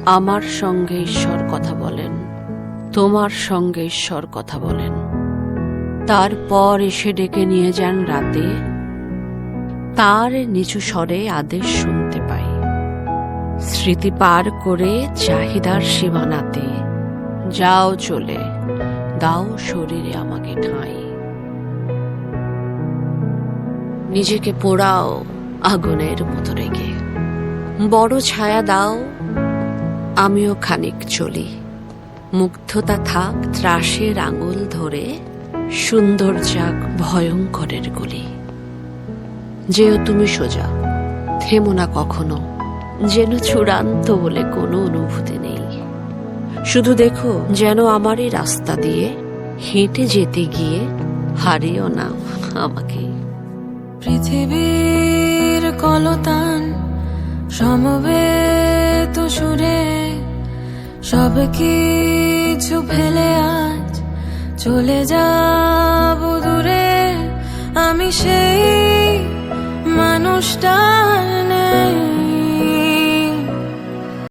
আমার সঙ্গে ঈশ্বর কথা বলেন, তোমার সঙ্গে ঈশ্বর কথা বলেন। তারপর এসে ডেকে নিয়ে যান রাতে, তার নিচু স্বরে আদেশ শুনতে পাই। স্মৃতি পার করে চাহিদার সীমানাতে, যাও চলে, দাও শরীরে আমাকে ঠাঁই। নিজেকে পোড়াও আগুনের মতো রেগে, বড় ছায়া দাও, আমিও খানিক চলি। মুগ্ধতা থাক ত্রাসের আঙুল ধরে, সুন্দর যাক ভয়ঙ্করের গুলি। যেও তুমি সোজা, থেমো না কখনো, যেন চূড়ান্ত বলে কোনো অনুভূতি নেই। শুধু দেখো যেন আমার এই রাস্তা দিয়ে হেঁটে যেতে গিয়ে হারিও না আমাকে। পৃথিবীর কলতান সমবেত সুরে, সব কিছু ফেলে আজ চলে যাব দূরে। আমি সেই মানুষটা